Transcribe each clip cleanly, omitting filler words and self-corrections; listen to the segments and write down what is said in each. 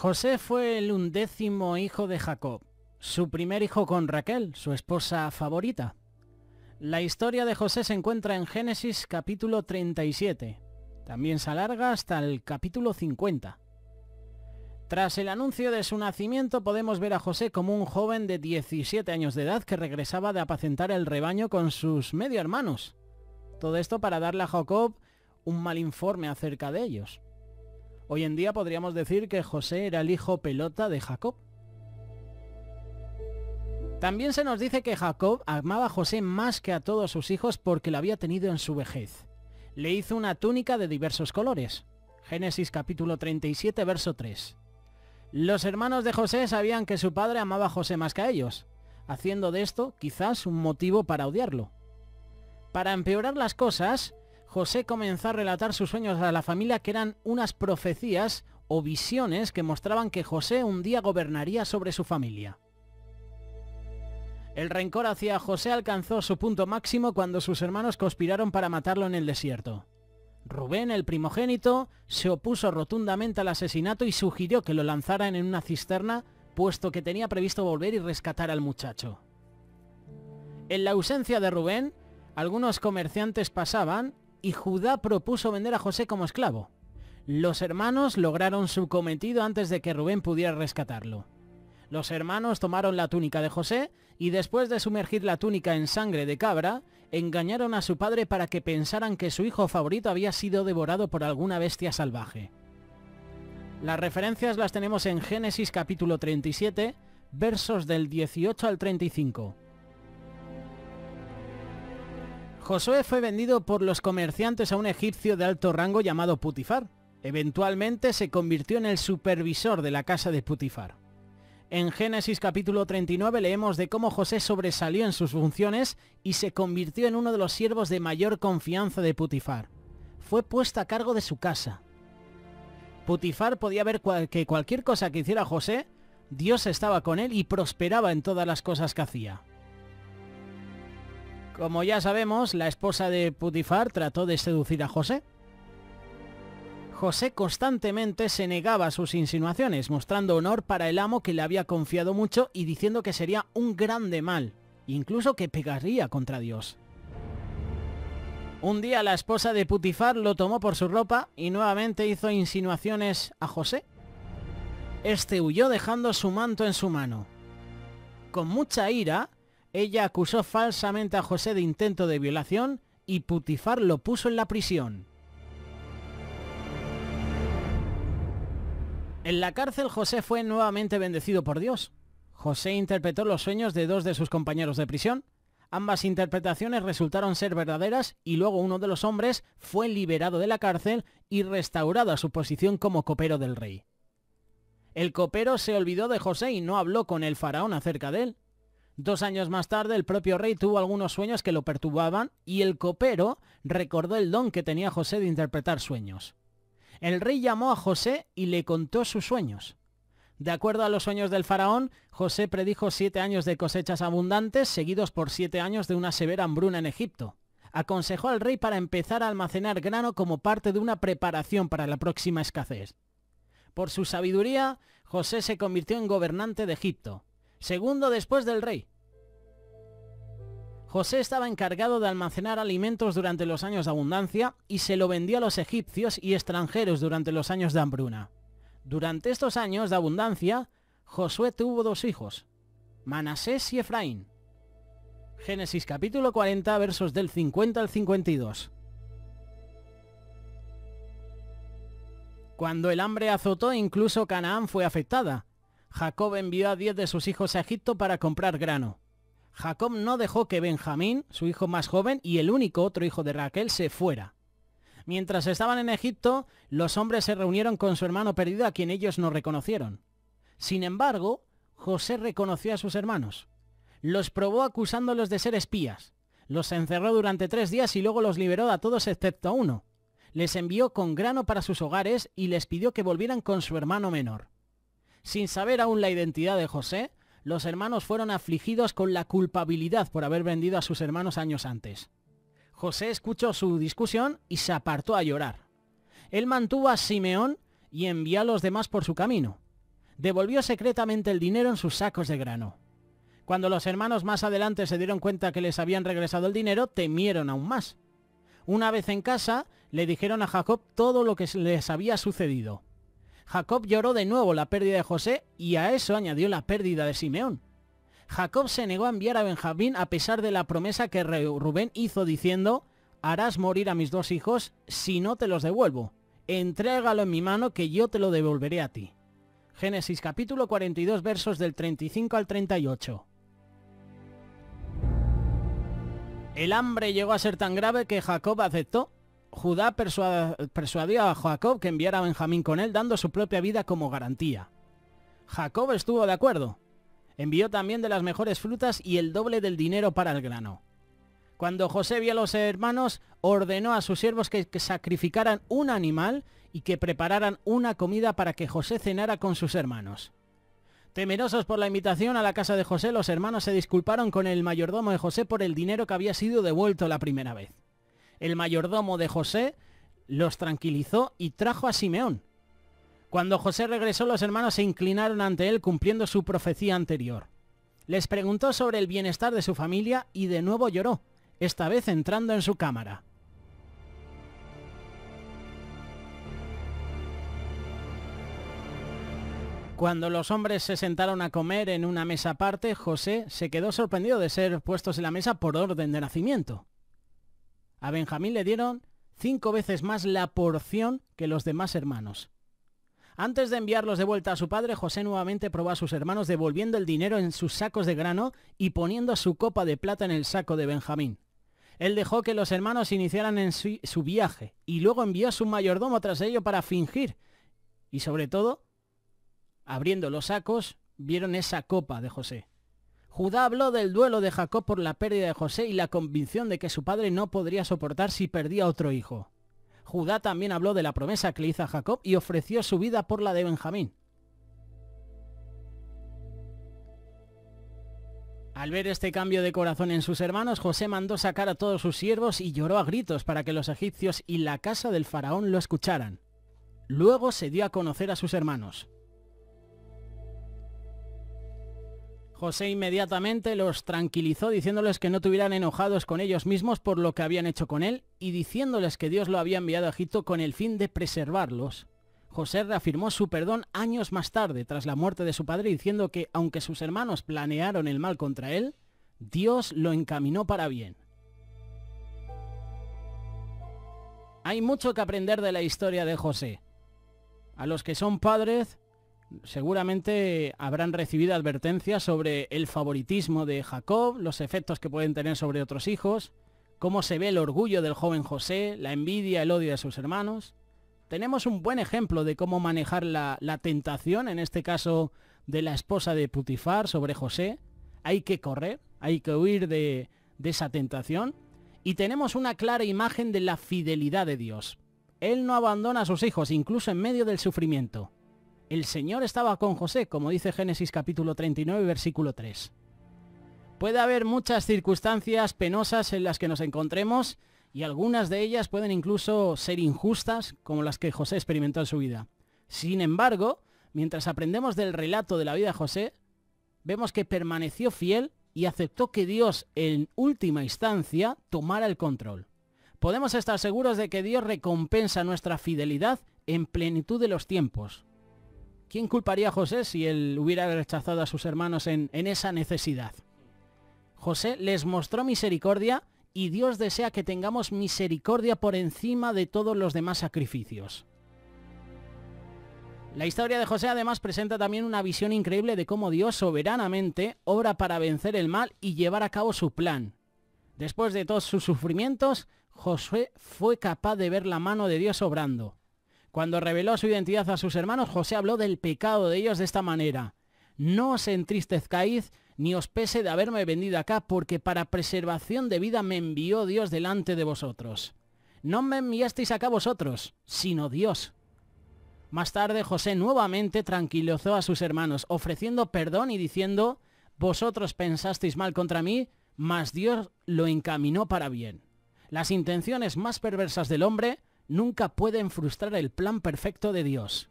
José fue el 11º hijo de Jacob, su primer hijo con Raquel, su esposa favorita. La historia de José se encuentra en Génesis capítulo 37. También se alarga hasta el capítulo 50. Tras el anuncio de su nacimiento podemos ver a José como un joven de 17 años de edad que regresaba de apacentar el rebaño con sus medio hermanos. Todo esto para darle a Jacob un mal informe acerca de ellos. Hoy en día podríamos decir que José era el hijo pelota de Jacob. También se nos dice que Jacob amaba a José más que a todos sus hijos porque lo había tenido en su vejez. Le hizo una túnica de diversos colores. Génesis capítulo 37, verso 3. Los hermanos de José sabían que su padre amaba a José más que a ellos, haciendo de esto quizás un motivo para odiarlo. Para empeorar las cosas, José comenzó a relatar sus sueños a la familia, que eran unas profecías o visiones que mostraban que José un día gobernaría sobre su familia. El rencor hacia José alcanzó su punto máximo cuando sus hermanos conspiraron para matarlo en el desierto. Rubén, el primogénito, se opuso rotundamente al asesinato y sugirió que lo lanzaran en una cisterna, puesto que tenía previsto volver y rescatar al muchacho. En la ausencia de Rubén, algunos comerciantes pasaban y Judá propuso vender a José como esclavo. Los hermanos lograron su cometido antes de que Rubén pudiera rescatarlo. Los hermanos tomaron la túnica de José y después de sumergir la túnica en sangre de cabra, engañaron a su padre para que pensaran que su hijo favorito había sido devorado por alguna bestia salvaje. Las referencias las tenemos en Génesis capítulo 37, versos del 18 al 35. Josué fue vendido por los comerciantes a un egipcio de alto rango llamado Putifar. Eventualmente se convirtió en el supervisor de la casa de Putifar. En Génesis capítulo 39 leemos de cómo José sobresalió en sus funciones y se convirtió en uno de los siervos de mayor confianza de Putifar. Fue puesto a cargo de su casa. Putifar podía ver que cualquier cosa que hiciera José, Dios estaba con él y prosperaba en todas las cosas que hacía. Como ya sabemos, la esposa de Putifar trató de seducir a José. José constantemente se negaba a sus insinuaciones, mostrando honor para el amo que le había confiado mucho y diciendo que sería un grande mal, incluso que pecaría contra Dios. Un día la esposa de Putifar lo tomó por su ropa y nuevamente hizo insinuaciones a José. Este huyó dejando su manto en su mano. Con mucha ira, ella acusó falsamente a José de intento de violación y Putifar lo puso en la prisión. En la cárcel José fue nuevamente bendecido por Dios. José interpretó los sueños de dos de sus compañeros de prisión. Ambas interpretaciones resultaron ser verdaderas y luego uno de los hombres fue liberado de la cárcel y restaurado a su posición como copero del rey. El copero se olvidó de José y no habló con el faraón acerca de él. 2 años más tarde el propio rey tuvo algunos sueños que lo perturbaban y el copero recordó el don que tenía José de interpretar sueños. El rey llamó a José y le contó sus sueños. De acuerdo a los sueños del faraón, José predijo 7 años de cosechas abundantes, seguidos por 7 años de una severa hambruna en Egipto. Aconsejó al rey para empezar a almacenar grano como parte de una preparación para la próxima escasez. Por su sabiduría, José se convirtió en gobernante de Egipto, segundo después del rey. José estaba encargado de almacenar alimentos durante los años de abundancia y se lo vendió a los egipcios y extranjeros durante los años de hambruna. Durante estos años de abundancia, Josué tuvo 2 hijos, Manasés y Efraín. Génesis capítulo 40, versos del 50 al 52. Cuando el hambre azotó, incluso Canaán fue afectada. Jacob envió a 10 de sus hijos a Egipto para comprar grano. Jacob no dejó que Benjamín, su hijo más joven y el único otro hijo de Raquel, se fuera. Mientras estaban en Egipto, los hombres se reunieron con su hermano perdido a quien ellos no reconocieron. Sin embargo, José reconoció a sus hermanos. Los probó acusándolos de ser espías. Los encerró durante 3 días y luego los liberó a todos excepto a uno. Les envió con grano para sus hogares y les pidió que volvieran con su hermano menor. Sin saber aún la identidad de José, los hermanos fueron afligidos con la culpabilidad por haber vendido a sus hermanos años antes. José escuchó su discusión y se apartó a llorar. Él mantuvo a Simeón y envió a los demás por su camino. devolvió secretamente el dinero en sus sacos de grano. Cuando los hermanos más adelante se dieron cuenta que les habían regresado el dinero, temieron aún más. Una vez en casa, le dijeron a Jacob todo lo que les había sucedido. Jacob lloró de nuevo la pérdida de José y a eso añadió la pérdida de Simeón. Jacob se negó a enviar a Benjamín a pesar de la promesa que Rubén hizo diciendo: «Harás morir a mis dos hijos si no te los devuelvo. Entrégalo en mi mano que yo te lo devolveré a ti». Génesis capítulo 42 versos del 35 al 38. El hambre llegó a ser tan grave que Jacob aceptó. Judá persuadió a Jacob que enviara a Benjamín con él, dando su propia vida como garantía. Jacob estuvo de acuerdo. Envió también de las mejores frutas y el doble del dinero para el grano. Cuando José vio a los hermanos, ordenó a sus siervos que sacrificaran un animal y que prepararan una comida para que José cenara con sus hermanos. Temerosos por la invitación a la casa de José, los hermanos se disculparon con el mayordomo de José por el dinero que había sido devuelto la primera vez. El mayordomo de José los tranquilizó y trajo a Simeón. Cuando José regresó, los hermanos se inclinaron ante él cumpliendo su profecía anterior. Les preguntó sobre el bienestar de su familia y de nuevo lloró, esta vez entrando en su cámara. Cuando los hombres se sentaron a comer en una mesa aparte, José se quedó sorprendido de ser puestos en la mesa por orden de nacimiento. A Benjamín le dieron 5 veces más la porción que los demás hermanos. Antes de enviarlos de vuelta a su padre, José nuevamente probó a sus hermanos devolviendo el dinero en sus sacos de grano y poniendo su copa de plata en el saco de Benjamín. Él dejó que los hermanos iniciaran en su viaje y luego envió a su mayordomo tras ello para fingir. Y sobre todo, abriendo los sacos, vieron esa copa de José. Judá habló del duelo de Jacob por la pérdida de José y la convicción de que su padre no podría soportar si perdía otro hijo. Judá también habló de la promesa que le hizo a Jacob y ofreció su vida por la de Benjamín. Al ver este cambio de corazón en sus hermanos, José mandó sacar a todos sus siervos y lloró a gritos para que los egipcios y la casa del faraón lo escucharan. Luego se dio a conocer a sus hermanos. José inmediatamente los tranquilizó diciéndoles que no estuvieran enojados con ellos mismos por lo que habían hecho con él y diciéndoles que Dios lo había enviado a Egipto con el fin de preservarlos. José reafirmó su perdón años más tarde, tras la muerte de su padre, diciendo que aunque sus hermanos planearon el mal contra él, Dios lo encaminó para bien. Hay mucho que aprender de la historia de José. A los que son padres, seguramente habrán recibido advertencias sobre el favoritismo de Jacob, los efectos que pueden tener sobre otros hijos, cómo se ve el orgullo del joven José, la envidia, el odio de sus hermanos. Tenemos un buen ejemplo de cómo manejar la tentación, en este caso de la esposa de Putifar sobre José. Hay que correr, hay que huir de esa tentación. Y tenemos una clara imagen de la fidelidad de Dios. Él no abandona a sus hijos, incluso en medio del sufrimiento. El Señor estaba con José, como dice Génesis capítulo 39, versículo 3. Puede haber muchas circunstancias penosas en las que nos encontremos y algunas de ellas pueden incluso ser injustas, como las que José experimentó en su vida. Sin embargo, mientras aprendemos del relato de la vida de José, vemos que permaneció fiel y aceptó que Dios, en última instancia, tomara el control. Podemos estar seguros de que Dios recompensa nuestra fidelidad en plenitud de los tiempos. ¿Quién culparía a José si él hubiera rechazado a sus hermanos en esa necesidad? José les mostró misericordia y Dios desea que tengamos misericordia por encima de todos los demás sacrificios. La historia de José además presenta también una visión increíble de cómo Dios soberanamente obra para vencer el mal y llevar a cabo su plan. Después de todos sus sufrimientos, Josué fue capaz de ver la mano de Dios obrando. Cuando reveló su identidad a sus hermanos, José habló del pecado de ellos de esta manera: no os entristezcáis ni os pese de haberme vendido acá, porque para preservación de vida me envió Dios delante de vosotros. No me enviasteis acá vosotros, sino Dios. Más tarde José nuevamente tranquilizó a sus hermanos, ofreciendo perdón y diciendo: vosotros pensasteis mal contra mí, mas Dios lo encaminó para bien. Las intenciones más perversas del hombre nunca pueden frustrar el plan perfecto de Dios.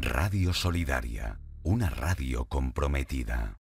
Radio Solidaria, una radio comprometida.